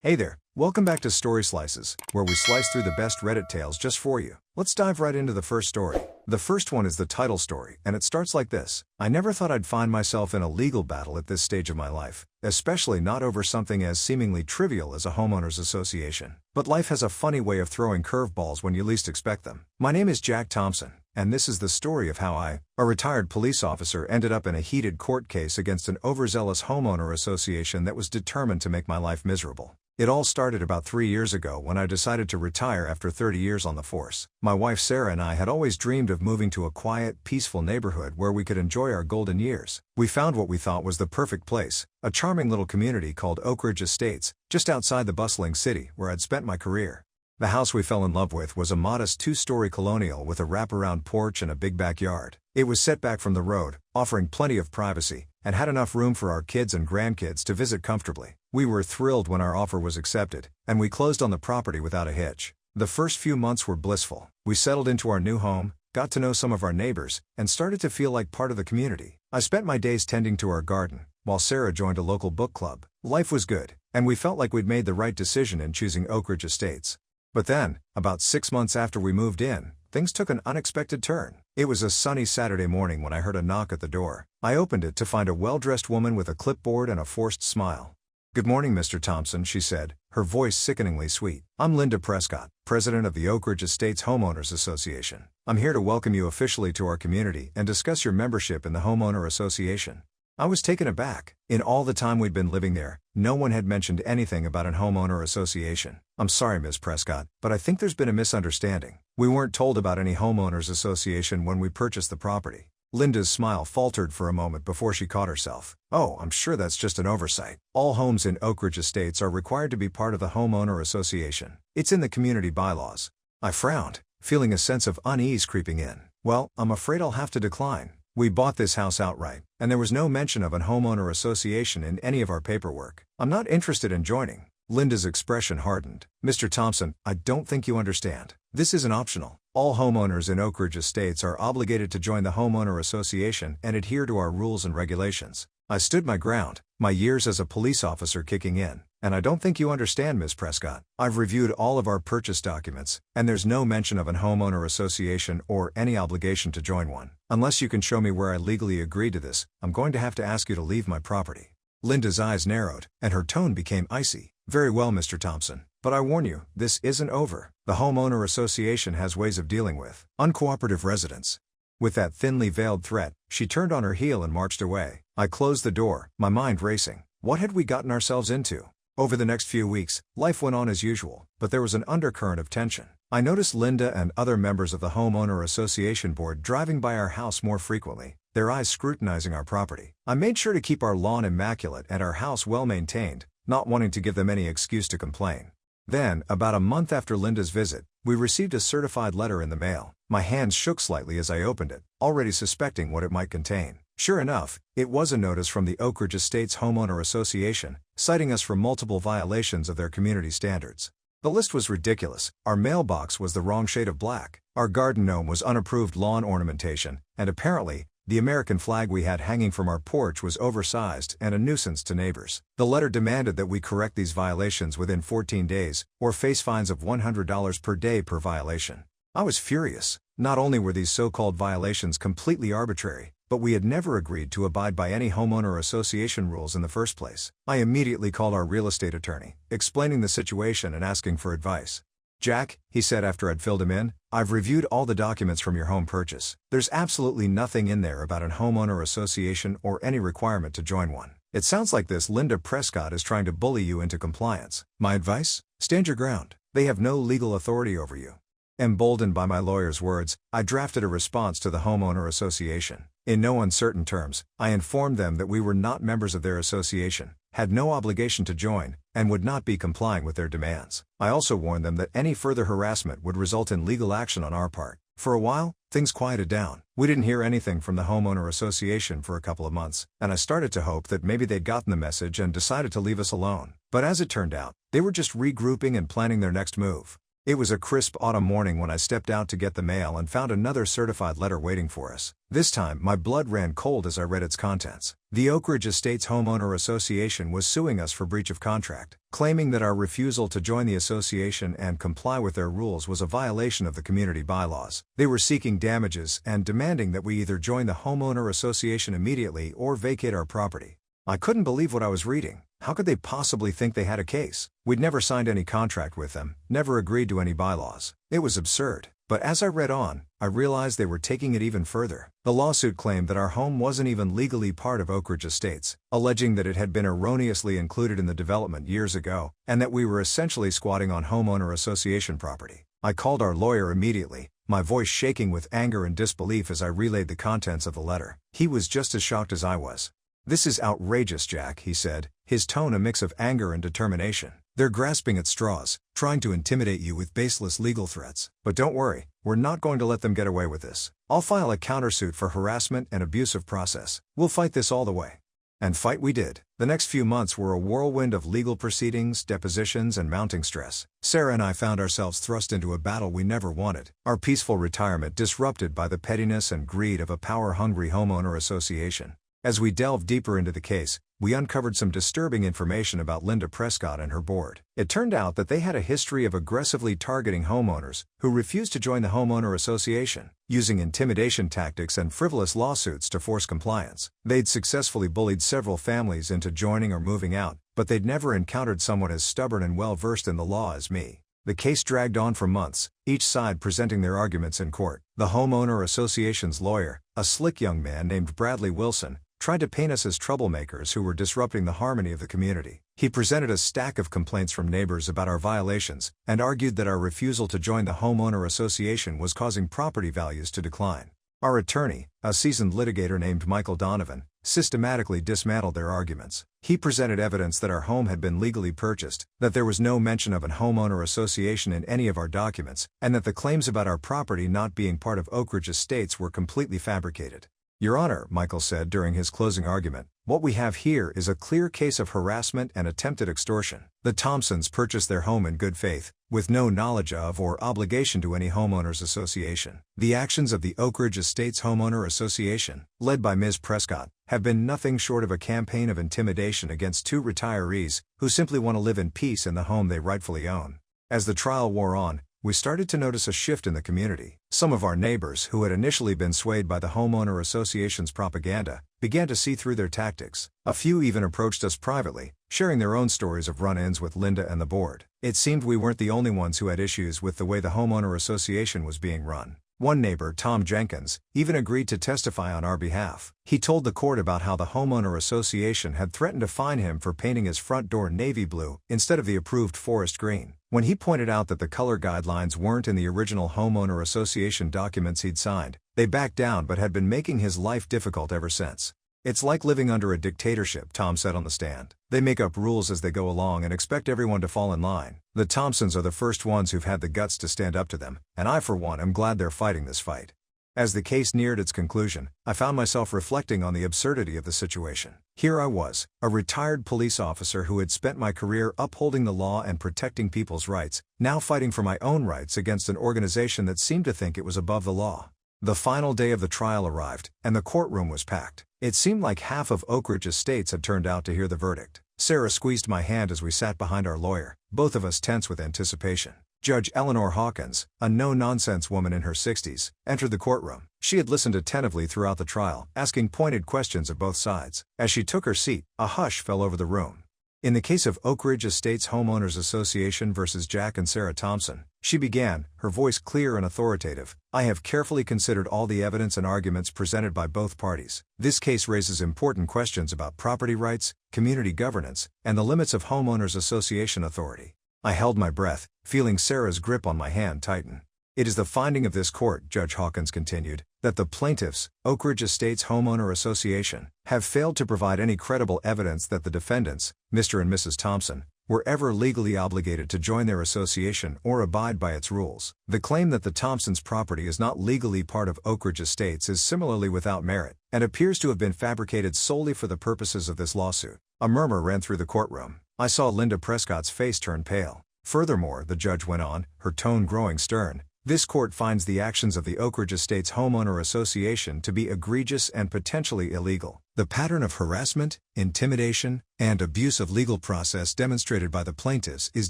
Hey there, welcome back to Story Slices, where we slice through the best Reddit tales just for you. Let's dive right into the first story. The first one is the Tittle story, and it starts like this. I never thought I'd find myself in a legal battle at this stage of my life, especially not over something as seemingly trivial as a homeowners association. But life has a funny way of throwing curveballs when you least expect them. My name is Jack Thompson, and this is the story of how I, a retired police officer, ended up in a heated court case against an overzealous homeowner association that was determined to make my life miserable. It all started about 3 years ago when I decided to retire after 30 years on the force. My wife Sarah and I had always dreamed of moving to a quiet, peaceful neighborhood where we could enjoy our golden years. We found what we thought was the perfect place, a charming little community called Oak Ridge Estates, just outside the bustling city where I'd spent my career. The house we fell in love with was a modest 2-story colonial with a wraparound porch and a big backyard. It was set back from the road, offering plenty of privacy, and had enough room for our kids and grandkids to visit comfortably. We were thrilled when our offer was accepted, and we closed on the property without a hitch. The first few months were blissful. We settled into our new home, got to know some of our neighbors, and started to feel like part of the community. I spent my days tending to our garden, while Sarah joined a local book club. Life was good, and we felt like we'd made the right decision in choosing Oak Ridge Estates. But then, about 6 months after we moved in, things took an unexpected turn. It was a sunny Saturday morning when I heard a knock at the door. I opened it to find a well-dressed woman with a clipboard and a forced smile. "Good morning, Mr. Thompson," she said, her voice sickeningly sweet. "I'm Linda Prescott, president of the Oak Ridge Estates Homeowners Association. I'm here to welcome you officially to our community and discuss your membership in the Homeowner Association." I was taken aback. In all the time we'd been living there, no one had mentioned anything about an homeowner association. "I'm sorry, Ms. Prescott, but I think there's been a misunderstanding. We weren't told about any homeowners association when we purchased the property." Linda's smile faltered for a moment before she caught herself. "Oh, I'm sure that's just an oversight. All homes in Oak Ridge Estates are required to be part of the homeowner association. It's in the community bylaws." I frowned, feeling a sense of unease creeping in. "Well, I'm afraid I'll have to decline. We bought this house outright, and there was no mention of an homeowner association in any of our paperwork. I'm not interested in joining." Linda's expression hardened. "Mr. Thompson, I don't think you understand. This isn't optional. All homeowners in Oak Ridge Estates are obligated to join the homeowner association and adhere to our rules and regulations." I stood my ground, my years as a police officer kicking in. "And I don't think you understand, Ms. Prescott. I've reviewed all of our purchase documents, and there's no mention of an homeowner association or any obligation to join one. Unless you can show me where I legally agreed to this, I'm going to have to ask you to leave my property." Linda's eyes narrowed, and her tone became icy. "Very well, Mr. Thompson, but I warn you, this isn't over. The homeowner association has ways of dealing with uncooperative residents." With that thinly veiled threat, she turned on her heel and marched away. I closed the door, my mind racing. What had we gotten ourselves into? Over the next few weeks, life went on as usual, but there was an undercurrent of tension. I noticed Linda and other members of the homeowner association board driving by our house more frequently, their eyes scrutinizing our property. I made sure to keep our lawn immaculate and our house well maintained, not wanting to give them any excuse to complain. Then, about a month after Linda's visit, we received a certified letter in the mail. My hands shook slightly as I opened it, already suspecting what it might contain. Sure enough, it was a notice from the Oak Ridge Estates Homeowner Association, citing us for multiple violations of their community standards. The list was ridiculous. Our mailbox was the wrong shade of black. Our garden gnome was unapproved lawn ornamentation, and apparently, the American flag we had hanging from our porch was oversized and a nuisance to neighbors. The letter demanded that we correct these violations within 14 days, or face fines of $100 per day per violation. I was furious. Not only were these so-called violations completely arbitrary, but we had never agreed to abide by any homeowner association rules in the first place. I immediately called our real estate attorney, explaining the situation and asking for advice. "Jack," he said after I'd filled him in, "I've reviewed all the documents from your home purchase. There's absolutely nothing in there about an homeowner association or any requirement to join one. It sounds like this Linda Prescott is trying to bully you into compliance. My advice? Stand your ground. They have no legal authority over you." Emboldened by my lawyer's words, I drafted a response to the homeowner association. In no uncertain terms, I informed them that we were not members of their association, had no obligation to join, and would not be complying with their demands. I also warned them that any further harassment would result in legal action on our part. For a while, things quieted down. We didn't hear anything from the homeowner association for a couple of months, and I started to hope that maybe they'd gotten the message and decided to leave us alone. But as it turned out, they were just regrouping and planning their next move. It was a crisp autumn morning when I stepped out to get the mail and found another certified letter waiting for us. This time, my blood ran cold as I read its contents. The Oak Ridge Estates Homeowner Association was suing us for breach of contract, claiming that our refusal to join the association and comply with their rules was a violation of the community bylaws. They were seeking damages and demanding that we either join the homeowner association immediately or vacate our property. I couldn't believe what I was reading. How could they possibly think they had a case? We'd never signed any contract with them, never agreed to any bylaws. It was absurd. But as I read on, I realized they were taking it even further. The lawsuit claimed that our home wasn't even legally part of Oak Ridge Estates, alleging that it had been erroneously included in the development years ago, and that we were essentially squatting on homeowner association property. I called our lawyer immediately, my voice shaking with anger and disbelief as I relayed the contents of the letter. He was just as shocked as I was. "This is outrageous, Jack," he said, his tone a mix of anger and determination. "They're grasping at straws, trying to intimidate you with baseless legal threats. But don't worry, we're not going to let them get away with this. I'll file a countersuit for harassment and abusive process. We'll fight this all the way." And fight we did. The next few months were a whirlwind of legal proceedings, depositions, and mounting stress. Sarah and I found ourselves thrust into a battle we never wanted, our peaceful retirement disrupted by the pettiness and greed of a power-hungry homeowner association. As we delved deeper into the case, we uncovered some disturbing information about Linda Prescott and her board. It turned out that they had a history of aggressively targeting homeowners who refused to join the homeowner association, using intimidation tactics and frivolous lawsuits to force compliance. They'd successfully bullied several families into joining or moving out, but they'd never encountered someone as stubborn and well-versed in the law as me. The case dragged on for months, each side presenting their arguments in court. The homeowner association's lawyer, a slick young man named Bradley Wilson, tried to paint us as troublemakers who were disrupting the harmony of the community. He presented a stack of complaints from neighbors about our violations, and argued that our refusal to join the homeowner association was causing property values to decline. Our attorney, a seasoned litigator named Michael Donovan, systematically dismantled their arguments. He presented evidence that our home had been legally purchased, that there was no mention of an homeowner association in any of our documents, and that the claims about our property not being part of Oak Ridge Estates were completely fabricated. "Your Honor," Michael said during his closing argument, "what we have here is a clear case of harassment and attempted extortion. The Thompsons purchased their home in good faith, with no knowledge of or obligation to any homeowners association. The actions of the Oak Ridge Estates Homeowner Association, led by Ms. Prescott, have been nothing short of a campaign of intimidation against two retirees who simply want to live in peace in the home they rightfully own." As the trial wore on, we started to notice a shift in the community. Some of our neighbors, who had initially been swayed by the homeowner association's propaganda, began to see through their tactics. A few even approached us privately, sharing their own stories of run-ins with Linda and the board. It seemed we weren't the only ones who had issues with the way the homeowner association was being run. One neighbor, Tom Jenkins, even agreed to testify on our behalf. He told the court about how the homeowner association had threatened to fine him for painting his front door navy blue instead of the approved forest green. When he pointed out that the color guidelines weren't in the original homeowner association documents he'd signed, they backed down but had been making his life difficult ever since. "It's like living under a dictatorship," Tom said on the stand. "They make up rules as they go along and expect everyone to fall in line. The Thompsons are the first ones who've had the guts to stand up to them, and I for one am glad they're fighting this fight." As the case neared its conclusion, I found myself reflecting on the absurdity of the situation. Here I was, a retired police officer who had spent my career upholding the law and protecting people's rights, now fighting for my own rights against an organization that seemed to think it was above the law. The final day of the trial arrived, and the courtroom was packed. It seemed like half of Oak Ridge Estates had turned out to hear the verdict. Sarah squeezed my hand as we sat behind our lawyer, both of us tense with anticipation. Judge Eleanor Hawkins, a no-nonsense woman in her 60s, entered the courtroom. She had listened attentively throughout the trial, asking pointed questions of both sides. As she took her seat, a hush fell over the room. "In the case of Oak Ridge Estates Homeowners Association versus Jack and Sarah Thompson," she began, her voice clear and authoritative, "I have carefully considered all the evidence and arguments presented by both parties. This case raises important questions about property rights, community governance, and the limits of homeowners association authority." I held my breath, feeling Sarah's grip on my hand tighten. "It is the finding of this court," Judge Hawkins continued, "that the plaintiffs, Oak Ridge Estates Homeowner Association, have failed to provide any credible evidence that the defendants, Mr. and Mrs. Thompson, were ever legally obligated to join their association or abide by its rules. The claim that the Thompsons' property is not legally part of Oak Ridge Estates is similarly without merit, and appears to have been fabricated solely for the purposes of this lawsuit." A murmur ran through the courtroom. I saw Linda Prescott's face turn pale. Furthermore, the judge went on, her tone growing stern, this court finds the actions of the Oak Ridge Estates Homeowner Association to be egregious and potentially illegal. The pattern of harassment, intimidation, and abuse of legal process demonstrated by the plaintiffs is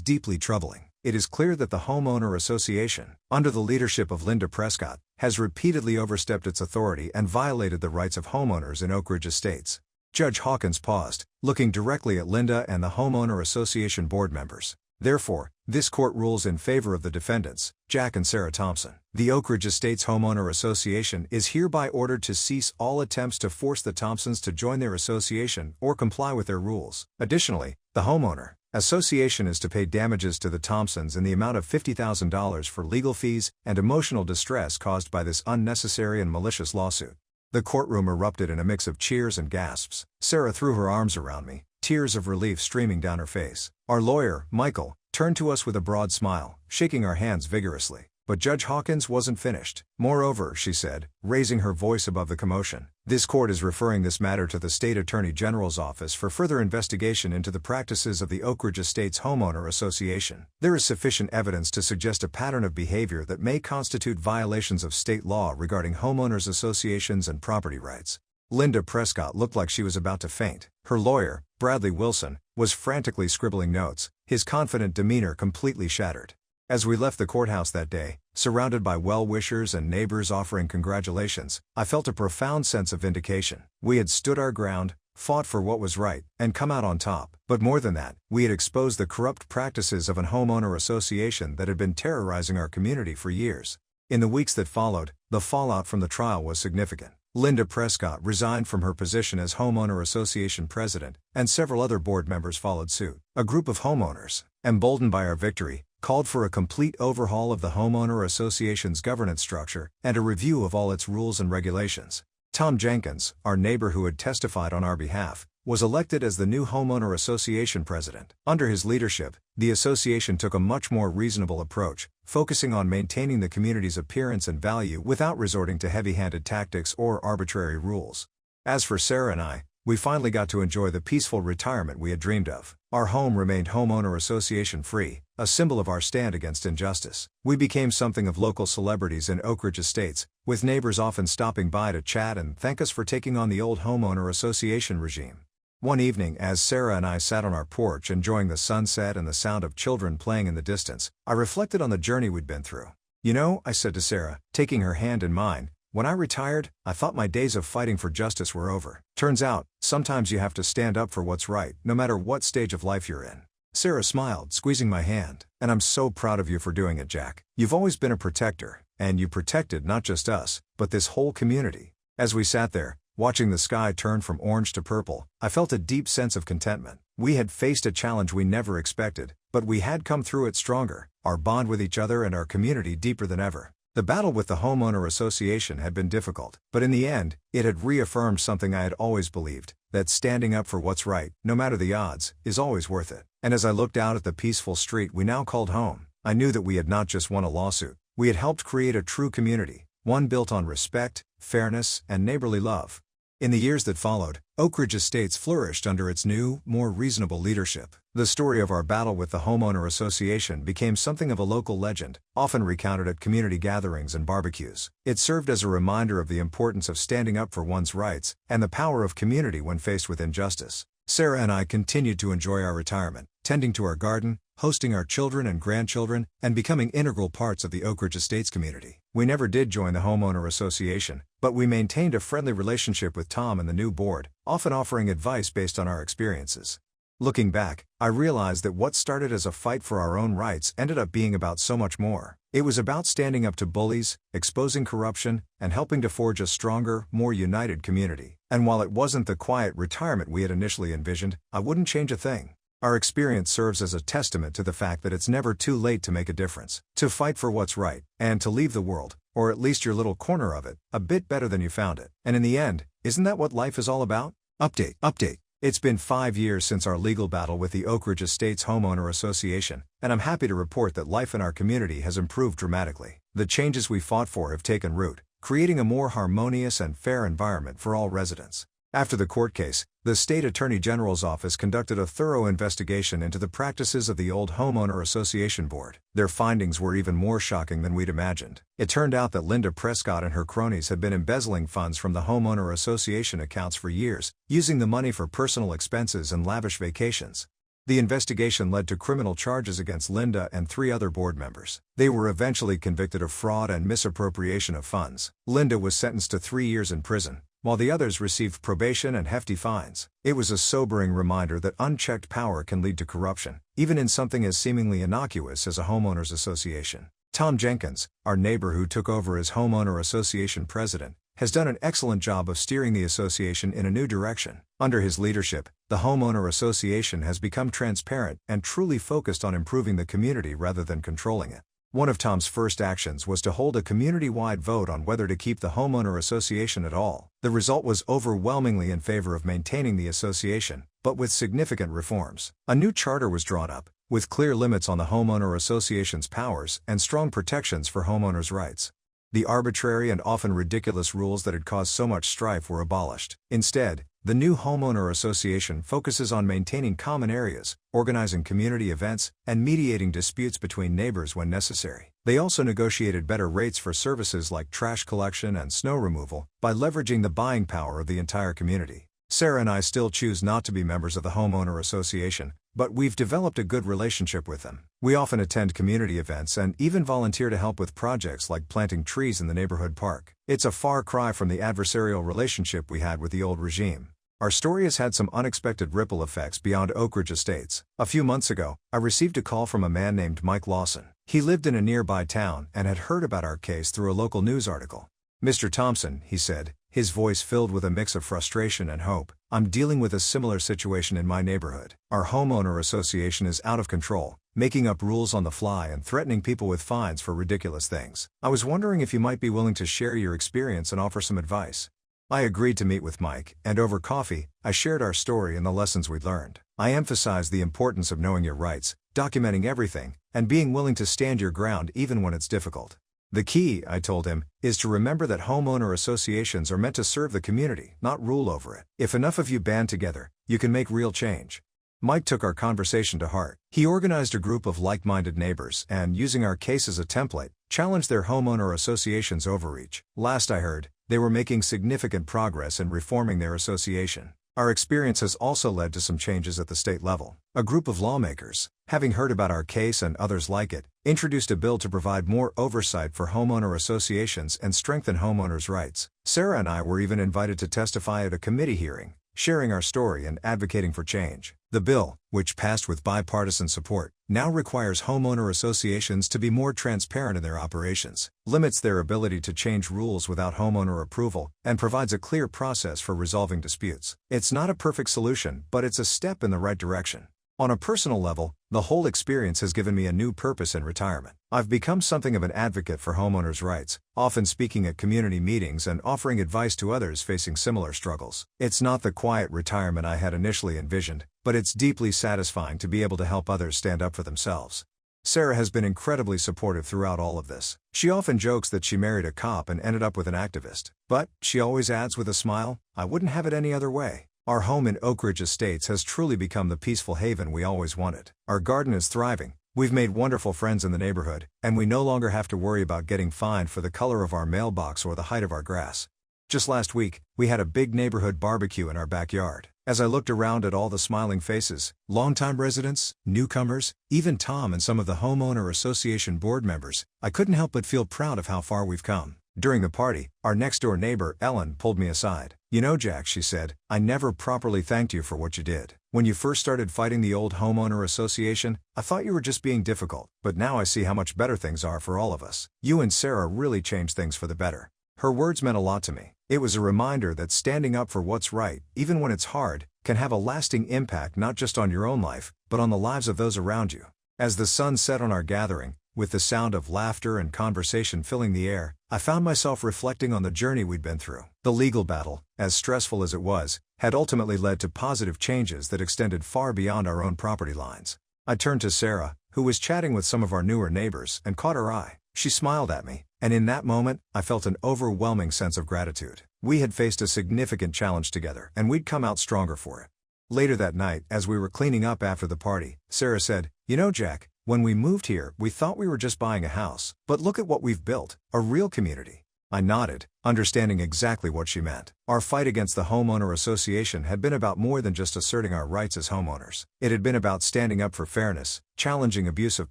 deeply troubling. It is clear that the Homeowner Association, under the leadership of Linda Prescott, has repeatedly overstepped its authority and violated the rights of homeowners in Oak Ridge Estates. Judge Hawkins paused, looking directly at Linda and the Homeowner Association board members. Therefore, this court rules in favor of the defendants, Jack and Sarah Thompson. The Oak Ridge Estates Homeowner Association is hereby ordered to cease all attempts to force the Thompsons to join their association or comply with their rules. Additionally, the Homeowner Association is to pay damages to the Thompsons in the amount of $50,000 for legal fees and emotional distress caused by this unnecessary and malicious lawsuit. The courtroom erupted in a mix of cheers and gasps. Sarah threw her arms around me, tears of relief streaming down her face. Our lawyer, Michael, turned to us with a broad smile, shaking our hands vigorously. But Judge Hawkins wasn't finished. Moreover, she said, raising her voice above the commotion, this court is referring this matter to the State Attorney General's office for further investigation into the practices of the Oak Ridge Estates Homeowner Association. There is sufficient evidence to suggest a pattern of behavior that may constitute violations of state law regarding homeowners associations and property rights. Linda Prescott looked like she was about to faint. Her lawyer, Bradley Wilson, was frantically scribbling notes, his confident demeanor completely shattered. As we left the courthouse that day, surrounded by well-wishers and neighbors offering congratulations, I felt a profound sense of vindication. We had stood our ground, fought for what was right, and come out on top. But more than that, we had exposed the corrupt practices of an homeowner association that had been terrorizing our community for years. In the weeks that followed, the fallout from the trial was significant. Linda Prescott resigned from her position as Homeowner Association president, and several other board members followed suit. A group of homeowners, emboldened by our victory, called for a complete overhaul of the Homeowner Association's governance structure and a review of all its rules and regulations. Tom Jenkins, our neighbor who had testified on our behalf, was elected as the new Homeowner Association president. Under his leadership, the association took a much more reasonable approach, focusing on maintaining the community's appearance and value without resorting to heavy-handed tactics or arbitrary rules. As for Sarah and I, we finally got to enjoy the peaceful retirement we had dreamed of. Our home remained Homeowner Association free, a symbol of our stand against injustice. We became something of local celebrities in Oak Ridge Estates, with neighbors often stopping by to chat and thank us for taking on the old Homeowner Association regime. One evening, as Sarah and I sat on our porch enjoying the sunset and the sound of children playing in the distance, I reflected on the journey we'd been through. You know, I said to Sarah, taking her hand in mine, when I retired, I thought my days of fighting for justice were over. Turns out, sometimes you have to stand up for what's right, no matter what stage of life you're in. Sarah smiled, squeezing my hand. And I'm so proud of you for doing it, Jack. You've always been a protector, and you protected not just us, but this whole community. As we sat there, watching the sky turn from orange to purple, I felt a deep sense of contentment. We had faced a challenge we never expected, but we had come through it stronger, our bond with each other and our community deeper than ever. The battle with the Homeowner Association had been difficult, but in the end, it had reaffirmed something I had always believed, that standing up for what's right, no matter the odds, is always worth it. And as I looked out at the peaceful street we now called home, I knew that we had not just won a lawsuit, we had helped create a true community, one built on respect, fairness, and neighborly love. In the years that followed, Oak Ridge Estates flourished under its new, more reasonable leadership. The story of our battle with the Homeowner Association became something of a local legend, often recounted at community gatherings and barbecues. It served as a reminder of the importance of standing up for one's rights, and the power of community when faced with injustice. Sarah and I continued to enjoy our retirement, tending to our garden, hosting our children and grandchildren, and becoming integral parts of the Oak Ridge Estates community. We never did join the Homeowner Association, but we maintained a friendly relationship with Tom and the new board, often offering advice based on our experiences. Looking back, I realized that what started as a fight for our own rights ended up being about so much more. It was about standing up to bullies, exposing corruption, and helping to forge a stronger, more united community. And while it wasn't the quiet retirement we had initially envisioned, I wouldn't change a thing. Our experience serves as a testament to the fact that it's never too late to make a difference, to fight for what's right, and to leave the world, or at least your little corner of it, a bit better than you found it. And in the end, isn't that what life is all about? Update. It's been 5 years since our legal battle with the Oak Ridge Estates Homeowner Association, and I'm happy to report that life in our community has improved dramatically. The changes we fought for have taken root, creating a more harmonious and fair environment for all residents. After the court case, the state attorney general's office conducted a thorough investigation into the practices of the old homeowner association board. Their findings were even more shocking than we'd imagined. It turned out that Linda Prescott and her cronies had been embezzling funds from the homeowner association accounts for years, using the money for personal expenses and lavish vacations. The investigation led to criminal charges against Linda and 3 other board members. They were eventually convicted of fraud and misappropriation of funds. Linda was sentenced to 3 years in prison, while the others received probation and hefty fines. It was a sobering reminder that unchecked power can lead to corruption, even in something as seemingly innocuous as a homeowners association. Tom Jenkins, our neighbor who took over as homeowner association president, has done an excellent job of steering the association in a new direction. Under his leadership, the homeowner association has become transparent and truly focused on improving the community rather than controlling it. One of Tom's first actions was to hold a community-wide vote on whether to keep the homeowner association at all. The result was overwhelmingly in favor of maintaining the association, but with significant reforms. A new charter was drawn up, with clear limits on the homeowner association's powers and strong protections for homeowners' rights. The arbitrary and often ridiculous rules that had caused so much strife were abolished. Instead, the new homeowner association focuses on maintaining common areas, organizing community events, and mediating disputes between neighbors when necessary. They also negotiated better rates for services like trash collection and snow removal by leveraging the buying power of the entire community. Sarah and I still choose not to be members of the homeowner association, but we've developed a good relationship with them. We often attend community events and even volunteer to help with projects like planting trees in the neighborhood park. It's a far cry from the adversarial relationship we had with the old regime. Our story has had some unexpected ripple effects beyond Oak Ridge Estates. A few months ago, I received a call from a man named Mike Lawson. He lived in a nearby town and had heard about our case through a local news article. "Mr. Thompson," he said, his voice filled with a mix of frustration and hope, "I'm dealing with a similar situation in my neighborhood. Our homeowner association is out of control, making up rules on the fly and threatening people with fines for ridiculous things. I was wondering if you might be willing to share your experience and offer some advice." I agreed to meet with Mike, and over coffee, I shared our story and the lessons we'd learned. I emphasized the importance of knowing your rights, documenting everything, and being willing to stand your ground even when it's difficult. The key, I told him, is to remember that homeowner associations are meant to serve the community, not rule over it. If enough of you band together, you can make real change. Mike took our conversation to heart. He organized a group of like-minded neighbors and, using our case as a template, challenged their homeowner association's overreach. Last I heard, they were making significant progress in reforming their association. Our experience has also led to some changes at the state level. A group of lawmakers, having heard about our case and others like it, introduced a bill to provide more oversight for homeowner associations and strengthen homeowners' rights. Sarah and I were even invited to testify at a committee hearing, sharing our story and advocating for change. The bill, which passed with bipartisan support, now requires homeowner associations to be more transparent in their operations, limits their ability to change rules without homeowner approval, and provides a clear process for resolving disputes. It's not a perfect solution, but it's a step in the right direction. On a personal level, the whole experience has given me a new purpose in retirement. I've become something of an advocate for homeowners' rights, often speaking at community meetings and offering advice to others facing similar struggles. It's not the quiet retirement I had initially envisioned, but it's deeply satisfying to be able to help others stand up for themselves. Sarah has been incredibly supportive throughout all of this. She often jokes that she married a cop and ended up with an activist. But, she always adds with a smile, "I wouldn't have it any other way." Our home in Oak Ridge Estates has truly become the peaceful haven we always wanted. Our garden is thriving, we've made wonderful friends in the neighborhood, and we no longer have to worry about getting fined for the color of our mailbox or the height of our grass. Just last week, we had a big neighborhood barbecue in our backyard. As I looked around at all the smiling faces, longtime residents, newcomers, even Tom and some of the homeowner association board members, I couldn't help but feel proud of how far we've come. During the party, our next-door neighbor, Ellen, pulled me aside. "You know, Jack," she said, "I never properly thanked you for what you did. When you first started fighting the old homeowner association, I thought you were just being difficult, but now I see how much better things are for all of us. You and Sarah really changed things for the better." Her words meant a lot to me. It was a reminder that standing up for what's right, even when it's hard, can have a lasting impact not just on your own life, but on the lives of those around you. As the sun set on our gathering, with the sound of laughter and conversation filling the air, I found myself reflecting on the journey we'd been through. The legal battle, as stressful as it was, had ultimately led to positive changes that extended far beyond our own property lines. I turned to Sarah, who was chatting with some of our newer neighbors, and caught her eye. She smiled at me, and in that moment, I felt an overwhelming sense of gratitude. We had faced a significant challenge together, and we'd come out stronger for it. Later that night, as we were cleaning up after the party, Sarah said, "You know, Jack, when we moved here, we thought we were just buying a house, but look at what we've built, a real community." I nodded, understanding exactly what she meant. Our fight against the homeowner association had been about more than just asserting our rights as homeowners. It had been about standing up for fairness, challenging abuse of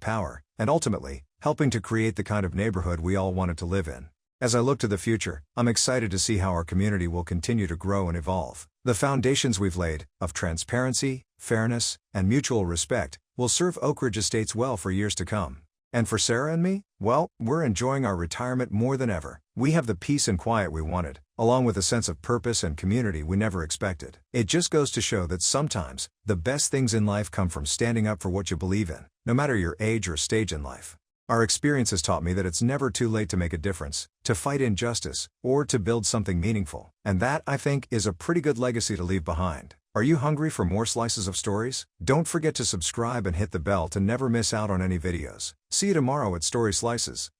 power, and ultimately, helping to create the kind of neighborhood we all wanted to live in. As I look to the future, I'm excited to see how our community will continue to grow and evolve. The foundations we've laid, of transparency, fairness, and mutual respect, will serve Oak Ridge Estates well for years to come. And for Sarah and me, well, we're enjoying our retirement more than ever. We have the peace and quiet we wanted, along with a sense of purpose and community we never expected. It just goes to show that sometimes, the best things in life come from standing up for what you believe in, no matter your age or stage in life. Our experience has taught me that it's never too late to make a difference, to fight injustice, or to build something meaningful. And that, I think, is a pretty good legacy to leave behind. Are you hungry for more slices of stories? Don't forget to subscribe and hit the bell to never miss out on any videos. See you tomorrow at Story Slices.